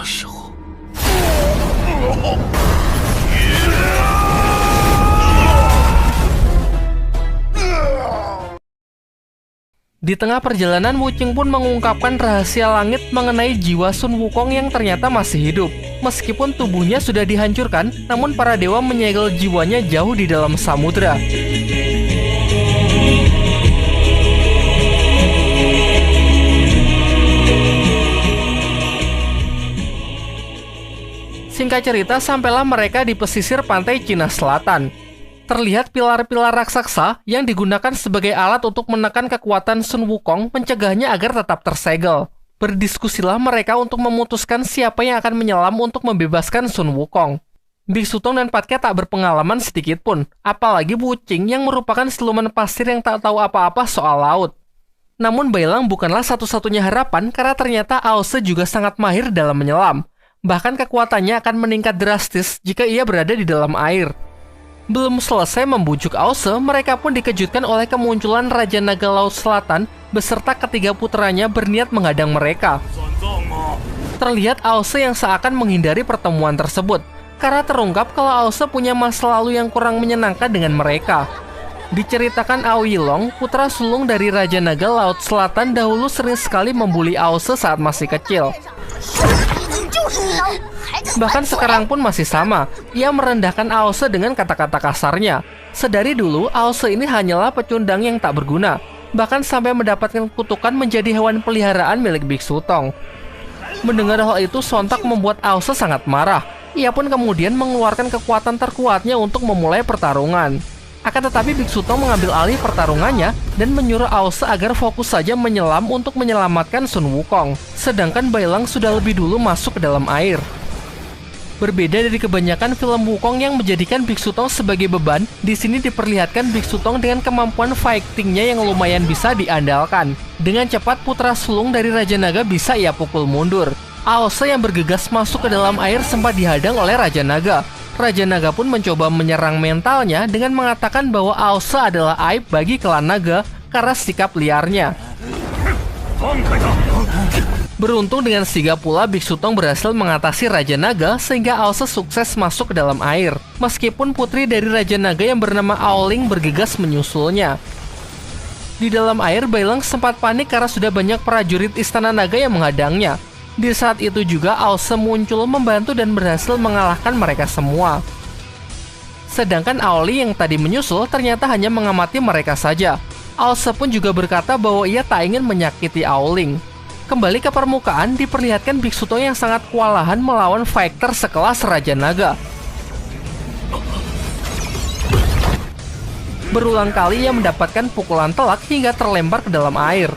时候。 Di tengah perjalanan, Wuqing pun mengungkapkan rahasia langit mengenai jiwa Sun Wukong yang ternyata masih hidup. Meskipun tubuhnya sudah dihancurkan, namun para dewa menyegel jiwanya jauh di dalam samudra. Singkat cerita, sampailah mereka di pesisir pantai Cina Selatan. Terlihat pilar-pilar raksasa yang digunakan sebagai alat untuk menekan kekuatan Sun Wukong, mencegahnya agar tetap tersegel. Berdiskusilah mereka untuk memutuskan siapa yang akan menyelam untuk membebaskan Sun Wukong. Biksu Tong dan Patke tak berpengalaman sedikit pun, apalagi Wuqing yang merupakan siluman pasir yang tak tahu apa-apa soal laut. Namun Bailang bukanlah satu-satunya harapan karena ternyata Aose juga sangat mahir dalam menyelam. Bahkan kekuatannya akan meningkat drastis jika ia berada di dalam air. Belum selesai membujuk Aose, mereka pun dikejutkan oleh kemunculan Raja Naga Laut Selatan beserta ketiga putranya berniat menghadang mereka. Terlihat Aose yang seakan menghindari pertemuan tersebut, karena terungkap kalau Aose punya masa lalu yang kurang menyenangkan dengan mereka. Diceritakan Aoi Long, putra sulung dari Raja Naga Laut Selatan, dahulu sering sekali membuli Aose saat masih kecil. Bahkan sekarang pun masih sama, ia merendahkan Aose dengan kata-kata kasarnya. Sedari dulu, Aose ini hanyalah pecundang yang tak berguna, bahkan sampai mendapatkan kutukan menjadi hewan peliharaan milik Biksu Tong. Mendengar hal itu sontak membuat Aose sangat marah. Ia pun kemudian mengeluarkan kekuatan terkuatnya untuk memulai pertarungan. Akan tetapi Biksu Tong mengambil alih pertarungannya dan menyuruh Aose agar fokus saja menyelam untuk menyelamatkan Sun Wukong. Sedangkan Bailang sudah lebih dulu masuk ke dalam air. Berbeda dari kebanyakan film Wukong yang menjadikan Biksu Tong sebagai beban, di sini diperlihatkan Biksu Tong dengan kemampuan fightingnya yang lumayan bisa diandalkan. Dengan cepat putra sulung dari Raja Naga bisa ia pukul mundur. Aose yang bergegas masuk ke dalam air sempat dihadang oleh Raja Naga. Raja Naga pun mencoba menyerang mentalnya dengan mengatakan bahwa Aose adalah aib bagi klan naga karena sikap liarnya. Beruntung dengan sigap pula Biksu Tong berhasil mengatasi Raja Naga sehingga Aose sukses masuk ke dalam air. Meskipun putri dari Raja Naga yang bernama Aoling bergegas menyusulnya. Di dalam air, Bailang sempat panik karena sudah banyak prajurit Istana Naga yang menghadangnya. Di saat itu juga Aose muncul membantu dan berhasil mengalahkan mereka semua. Sedangkan Aoli yang tadi menyusul ternyata hanya mengamati mereka saja. Aose pun juga berkata bahwa ia tak ingin menyakiti Aoling. Kembali ke permukaan, diperlihatkan Biksu Tong yang sangat kewalahan melawan fighter sekelas Raja Naga. Berulang kali ia mendapatkan pukulan telak hingga terlempar ke dalam air.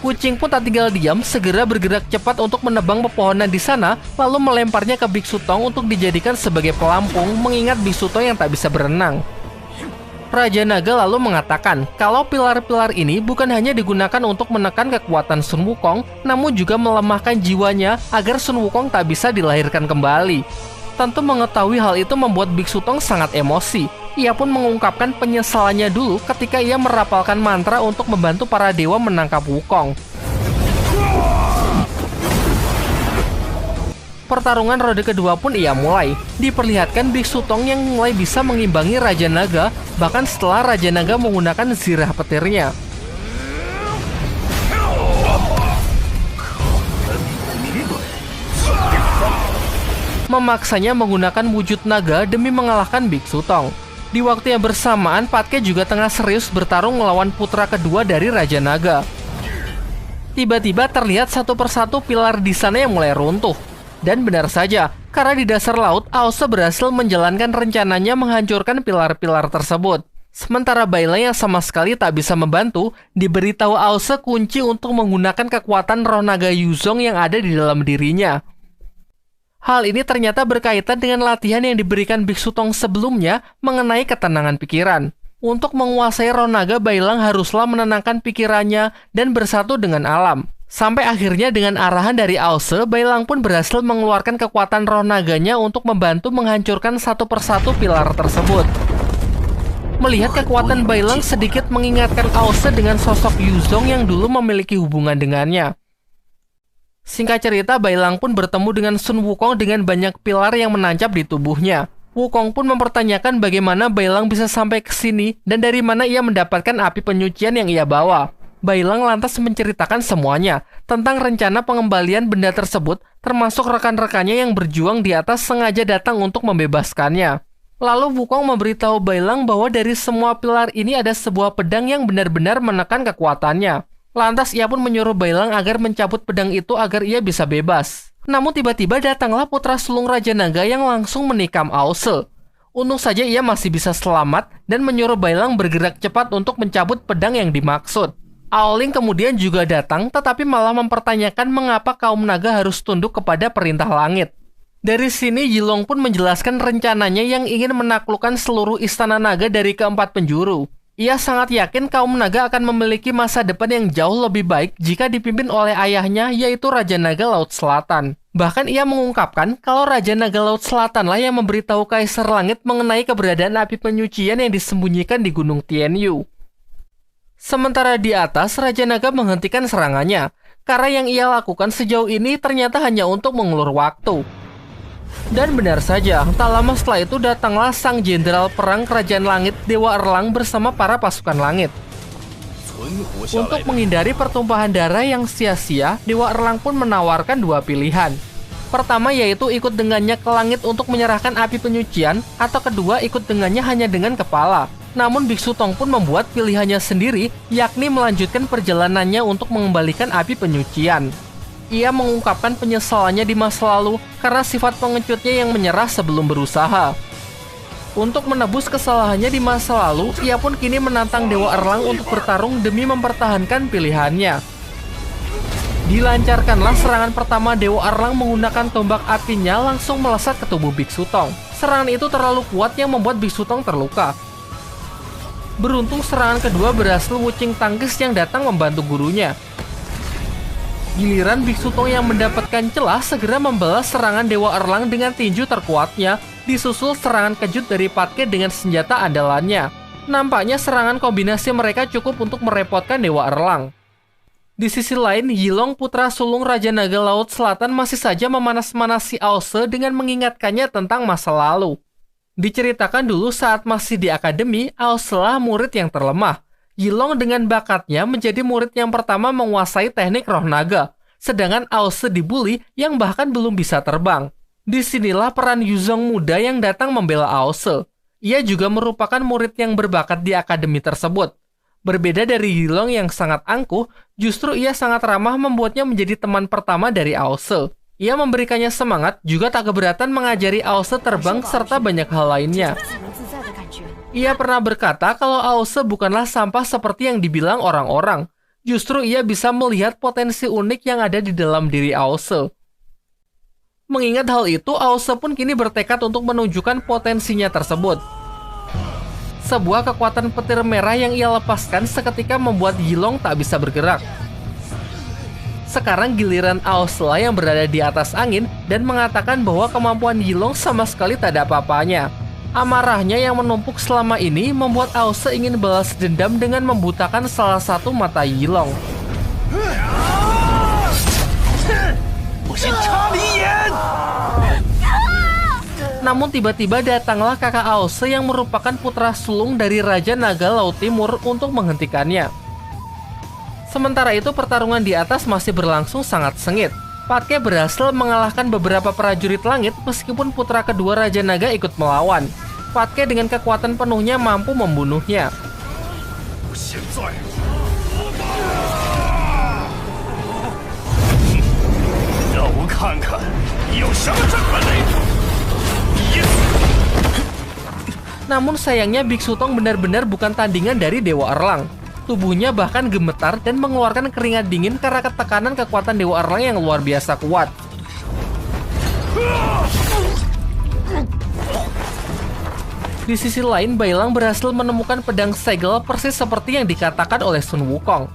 Wuqing pun tak tinggal diam, segera bergerak cepat untuk menebang pepohonan di sana, lalu melemparnya ke Biksu Tong untuk dijadikan sebagai pelampung, mengingat Biksu Tong yang tak bisa berenang. Raja Naga lalu mengatakan kalau pilar-pilar ini bukan hanya digunakan untuk menekan kekuatan Sun Wukong, namun juga melemahkan jiwanya agar Sun Wukong tak bisa dilahirkan kembali. Tentu mengetahui hal itu membuat Biksu Tong sangat emosi. Ia pun mengungkapkan penyesalannya dulu ketika ia merapalkan mantra untuk membantu para dewa menangkap Wukong. Pertarungan ronde kedua pun ia mulai. Diperlihatkan Biksu Tong yang mulai bisa mengimbangi Raja Naga, bahkan setelah Raja Naga menggunakan zirah petirnya. Memaksanya menggunakan wujud naga demi mengalahkan Biksu Tong. Di waktu yang bersamaan, Patke juga tengah serius bertarung melawan putra kedua dari Raja Naga. Tiba-tiba terlihat satu persatu pilar di sana yang mulai runtuh. Dan benar saja, karena di dasar laut, Aose berhasil menjalankan rencananya menghancurkan pilar-pilar tersebut. Sementara Bailang yang sama sekali tak bisa membantu, diberitahu Aose kunci untuk menggunakan kekuatan roh naga Yuzong yang ada di dalam dirinya. Hal ini ternyata berkaitan dengan latihan yang diberikan Biksu Tong sebelumnya mengenai ketenangan pikiran. Untuk menguasai roh naga, Bailang haruslah menenangkan pikirannya dan bersatu dengan alam. Sampai akhirnya dengan arahan dari Aose, Bailang pun berhasil mengeluarkan kekuatan roh naganya untuk membantu menghancurkan satu persatu pilar tersebut. Melihat kekuatan Bailang sedikit mengingatkan Aose dengan sosok Yuzong yang dulu memiliki hubungan dengannya. Singkat cerita, Bailang pun bertemu dengan Sun Wukong dengan banyak pilar yang menancap di tubuhnya. Wukong pun mempertanyakan bagaimana Bailang bisa sampai ke sini dan dari mana ia mendapatkan api penyucian yang ia bawa. Bailang lantas menceritakan semuanya tentang rencana pengembalian benda tersebut, termasuk rekan-rekannya yang berjuang di atas sengaja datang untuk membebaskannya. Lalu Wukong memberitahu Bailang bahwa dari semua pilar ini ada sebuah pedang yang benar-benar menekan kekuatannya. Lantas ia pun menyuruh Bailang agar mencabut pedang itu agar ia bisa bebas. Namun tiba-tiba datanglah putra sulung Raja Naga yang langsung menikam Ao-Se. Untung saja ia masih bisa selamat dan menyuruh Bailang bergerak cepat untuk mencabut pedang yang dimaksud. Aoling kemudian juga datang tetapi malah mempertanyakan mengapa kaum naga harus tunduk kepada perintah langit. Dari sini Yilong pun menjelaskan rencananya yang ingin menaklukkan seluruh istana naga dari keempat penjuru. Ia sangat yakin kaum naga akan memiliki masa depan yang jauh lebih baik jika dipimpin oleh ayahnya, yaitu Raja Naga Laut Selatan. Bahkan ia mengungkapkan kalau Raja Naga Laut Selatanlah yang memberitahu Kaisar Langit mengenai keberadaan api penyucian yang disembunyikan di Gunung Tianyu. Sementara di atas, Raja Naga menghentikan serangannya, karena yang ia lakukan sejauh ini ternyata hanya untuk mengulur waktu. Dan benar saja, tak lama setelah itu datanglah sang jenderal perang Kerajaan Langit Dewa Erlang bersama para pasukan langit. Untuk menghindari pertumpahan darah yang sia-sia, Dewa Erlang pun menawarkan dua pilihan. Pertama yaitu ikut dengannya ke langit untuk menyerahkan api penyucian, atau kedua ikut dengannya hanya dengan kepala. Namun Biksu Tong pun membuat pilihannya sendiri, yakni melanjutkan perjalanannya untuk mengembalikan api penyucian. Ia mengungkapkan penyesalannya di masa lalu karena sifat pengecutnya yang menyerah sebelum berusaha. Untuk menebus kesalahannya di masa lalu, ia pun kini menantang Dewa Erlang untuk bertarung demi mempertahankan pilihannya. Dilancarkanlah serangan pertama. Dewa Erlang menggunakan tombak apinya langsung melesat ke tubuh Biksu Tong. Serangan itu terlalu kuat yang membuat Biksu Tong terluka. Beruntung serangan kedua berhasil Wuching Tangkis yang datang membantu gurunya. Giliran Biksu Tong yang mendapatkan celah segera membalas serangan Dewa Erlang dengan tinju terkuatnya, disusul serangan kejut dari Patke dengan senjata andalannya. Nampaknya serangan kombinasi mereka cukup untuk merepotkan Dewa Erlang. Di sisi lain, Yilong putra sulung Raja Naga Laut Selatan masih saja memanas-manasi Ao-Se dengan mengingatkannya tentang masa lalu. Diceritakan dulu saat masih di akademi, Ao-Se lah murid yang terlemah. Yilong dengan bakatnya menjadi murid yang pertama menguasai teknik roh naga, sedangkan Ao-Se dibully yang bahkan belum bisa terbang. Disinilah peran Yuzong muda yang datang membela Ao-Se. Ia juga merupakan murid yang berbakat di akademi tersebut. Berbeda dari Yilong yang sangat angkuh, justru ia sangat ramah membuatnya menjadi teman pertama dari Ao-Se. Ia memberikannya semangat, juga tak keberatan mengajari Ao-Se terbang serta banyak hal lainnya. Ia pernah berkata kalau Ao-Se bukanlah sampah seperti yang dibilang orang-orang. Justru ia bisa melihat potensi unik yang ada di dalam diri Ao-Se. Mengingat hal itu, Ao-Se pun kini bertekad untuk menunjukkan potensinya tersebut. Sebuah kekuatan petir merah yang ia lepaskan seketika membuat Yilong tak bisa bergerak. Sekarang giliran Ao-Se yang berada di atas angin dan mengatakan bahwa kemampuan Yilong sama sekali tak ada apa-apanya. Amarahnya yang menumpuk selama ini membuat Ao-Se ingin balas dendam dengan membutakan salah satu mata Yilong. Namun tiba-tiba datanglah kakak Ao-Se yang merupakan putra sulung dari Raja Naga Laut Timur untuk menghentikannya. Sementara itu pertarungan di atas masih berlangsung sangat sengit. Patke berhasil mengalahkan beberapa prajurit langit meskipun putra kedua Raja Naga ikut melawan. Patke dengan kekuatan penuhnya mampu membunuhnya. Namun sayangnya Biksu Tong benar-benar bukan tandingan dari Dewa Erlang. Tubuhnya bahkan gemetar dan mengeluarkan keringat dingin karena ketekanan kekuatan Dewa Erlang yang luar biasa kuat. Di sisi lain, Bailang berhasil menemukan pedang segel persis seperti yang dikatakan oleh Sun Wukong.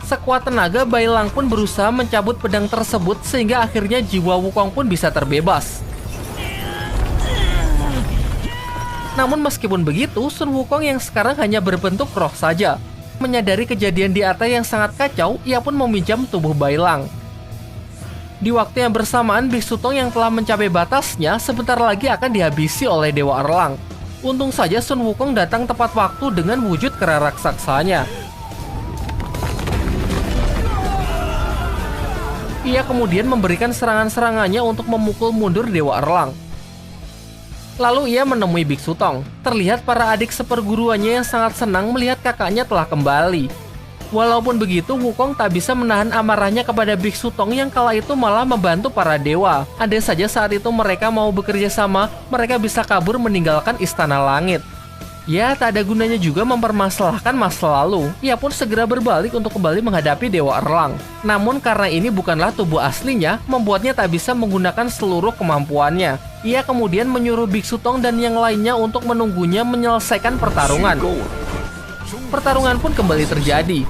Sekuat tenaga, Bailang pun berusaha mencabut pedang tersebut sehingga akhirnya jiwa Wukong pun bisa terbebas. Namun meskipun begitu, Sun Wukong yang sekarang hanya berbentuk roh saja. Menyadari kejadian di atas yang sangat kacau, ia pun meminjam tubuh Bailang. Di waktu yang bersamaan, Biksu Tong yang telah mencapai batasnya sebentar lagi akan dihabisi oleh Dewa Erlang. Untung saja Sun Wukong datang tepat waktu dengan wujud kera raksasanya. Ia kemudian memberikan serangan-serangannya untuk memukul mundur Dewa Erlang. Lalu ia menemui Biksu Tong. Terlihat para adik seperguruannya yang sangat senang melihat kakaknya telah kembali. Walaupun begitu, Wukong tak bisa menahan amarahnya kepada Biksu Tong yang kala itu malah membantu para dewa. Andai saja saat itu mereka mau bekerja sama, mereka bisa kabur meninggalkan Istana Langit. Ya, tak ada gunanya juga mempermasalahkan masa lalu. Ia pun segera berbalik untuk kembali menghadapi Dewa Erlang. Namun karena ini bukanlah tubuh aslinya, membuatnya tak bisa menggunakan seluruh kemampuannya. Ia kemudian menyuruh Biksu Tong dan yang lainnya untuk menunggunya menyelesaikan pertarungan. Pertarungan pun kembali terjadi.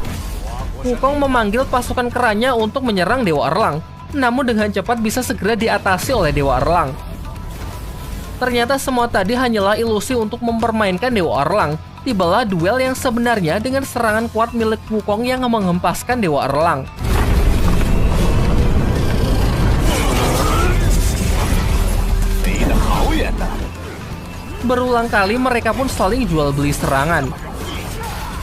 Wukong memanggil pasukan keranya untuk menyerang Dewa Erlang, namun dengan cepat bisa segera diatasi oleh Dewa Erlang. Ternyata semua tadi hanyalah ilusi untuk mempermainkan Dewa Erlang. Tibalah duel yang sebenarnya dengan serangan kuat milik Wukong yang menghempaskan Dewa Erlang. Berulang kali mereka pun saling jual beli serangan.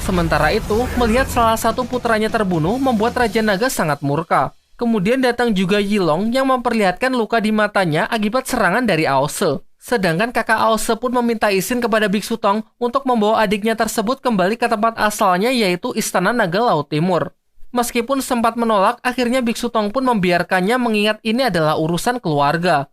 Sementara itu, melihat salah satu putranya terbunuh membuat Raja Naga sangat murka. Kemudian datang juga Yilong yang memperlihatkan luka di matanya akibat serangan dari Aose. Sedangkan kakak Aose pun meminta izin kepada Biksu Tong untuk membawa adiknya tersebut kembali ke tempat asalnya, yaitu Istana Naga Laut Timur. Meskipun sempat menolak, akhirnya Biksu Tong pun membiarkannya mengingat ini adalah urusan keluarga.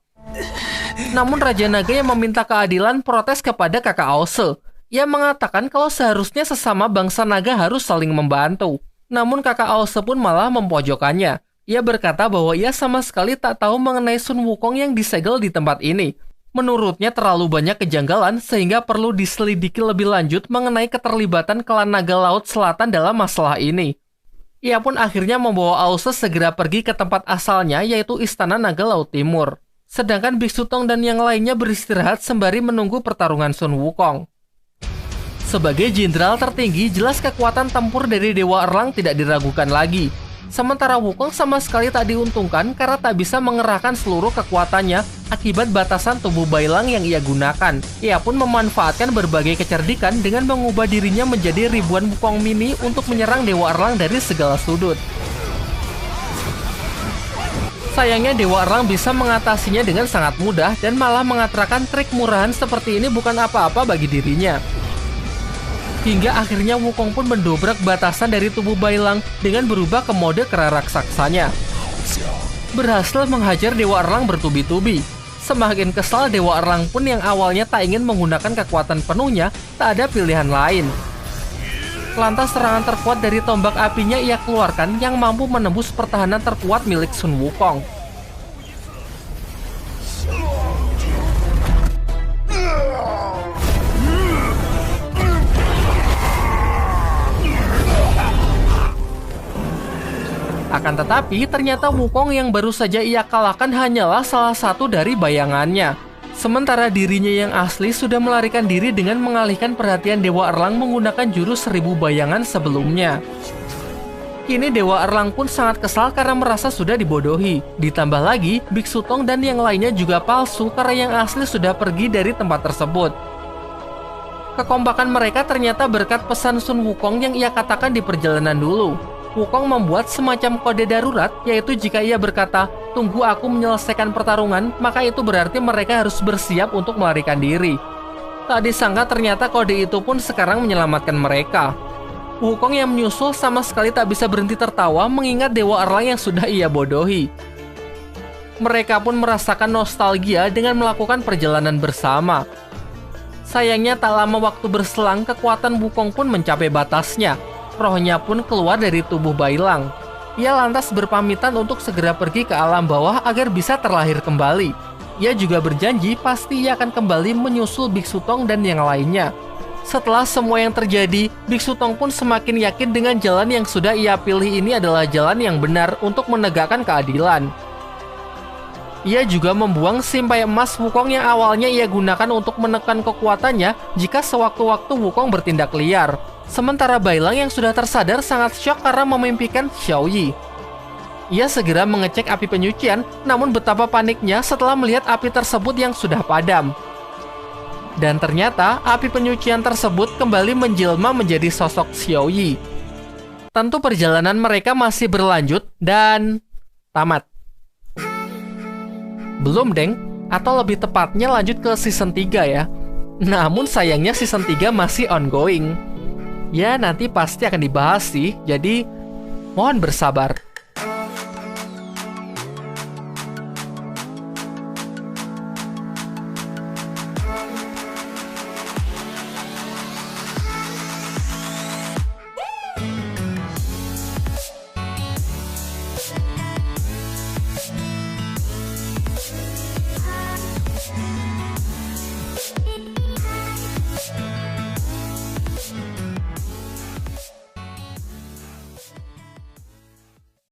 Namun Raja Naga yang meminta keadilan protes kepada kakak Aose. Ia mengatakan kalau seharusnya sesama bangsa naga harus saling membantu. Namun kakak Aose pun malah mempojokannya. Ia berkata bahwa ia sama sekali tak tahu mengenai Sun Wukong yang disegel di tempat ini. Menurutnya terlalu banyak kejanggalan sehingga perlu diselidiki lebih lanjut mengenai keterlibatan klan Naga Laut Selatan dalam masalah ini. Ia pun akhirnya membawa Aose segera pergi ke tempat asalnya, yaitu Istana Naga Laut Timur. Sedangkan Biksu Tong dan yang lainnya beristirahat sembari menunggu pertarungan Sun Wukong. Sebagai jenderal tertinggi, jelas kekuatan tempur dari Dewa Erlang tidak diragukan lagi. Sementara Wukong sama sekali tak diuntungkan karena tak bisa mengerahkan seluruh kekuatannya akibat batasan tubuh Bailang yang ia gunakan. Ia pun memanfaatkan berbagai kecerdikan dengan mengubah dirinya menjadi ribuan Wukong mini untuk menyerang Dewa Erlang dari segala sudut. Sayangnya Dewa Erlang bisa mengatasinya dengan sangat mudah dan malah mengatakan trik murahan seperti ini bukan apa-apa bagi dirinya. Hingga akhirnya Wukong pun mendobrak batasan dari tubuh Bailang dengan berubah ke mode kera raksasanya. Berhasil menghajar Dewa Erlang bertubi-tubi. Semakin kesal, Dewa Erlang pun yang awalnya tak ingin menggunakan kekuatan penuhnya, tak ada pilihan lain. Lantas serangan terkuat dari tombak apinya ia keluarkan yang mampu menembus pertahanan terkuat milik Sun Wukong. Akan tetapi, ternyata Wukong yang baru saja ia kalahkan hanyalah salah satu dari bayangannya. Sementara dirinya yang asli sudah melarikan diri dengan mengalihkan perhatian Dewa Erlang menggunakan jurus 1000 bayangan sebelumnya. Kini Dewa Erlang pun sangat kesal karena merasa sudah dibodohi. Ditambah lagi, Biksu Tong dan yang lainnya juga palsu karena yang asli sudah pergi dari tempat tersebut. Kekompakan mereka ternyata berkat pesan Sun Wukong yang ia katakan di perjalanan dulu. Wukong membuat semacam kode darurat, yaitu jika ia berkata, "Tunggu aku menyelesaikan pertarungan," maka itu berarti mereka harus bersiap untuk melarikan diri. Tak disangka ternyata kode itu pun sekarang menyelamatkan mereka. Wukong yang menyusul sama sekali tak bisa berhenti tertawa mengingat Dewa Erlang yang sudah ia bodohi. Mereka pun merasakan nostalgia dengan melakukan perjalanan bersama. Sayangnya tak lama waktu berselang, kekuatan Wukong pun mencapai batasnya. Rohnya pun keluar dari tubuh Bailang. Ia lantas berpamitan untuk segera pergi ke alam bawah agar bisa terlahir kembali. Ia juga berjanji pasti ia akan kembali menyusul Biksu Tong dan yang lainnya. Setelah semua yang terjadi, Biksu Tong pun semakin yakin dengan jalan yang sudah ia pilih ini adalah jalan yang benar untuk menegakkan keadilan. Ia juga membuang simpai emas Wukong yang awalnya ia gunakan untuk menekan kekuatannya jika sewaktu-waktu Wukong bertindak liar. Sementara Bailang yang sudah tersadar sangat syok karena memimpikan Xiao Yi. Ia segera mengecek api penyucian, namun betapa paniknya setelah melihat api tersebut yang sudah padam. Dan ternyata api penyucian tersebut kembali menjelma menjadi sosok Xiaoyi. Tentu perjalanan mereka masih berlanjut dan tamat. Belum, Deng, atau lebih tepatnya lanjut ke season 3 ya. Namun sayangnya season 3 masih ongoing. Ya, nanti pasti akan dibahas sih, jadi mohon bersabar.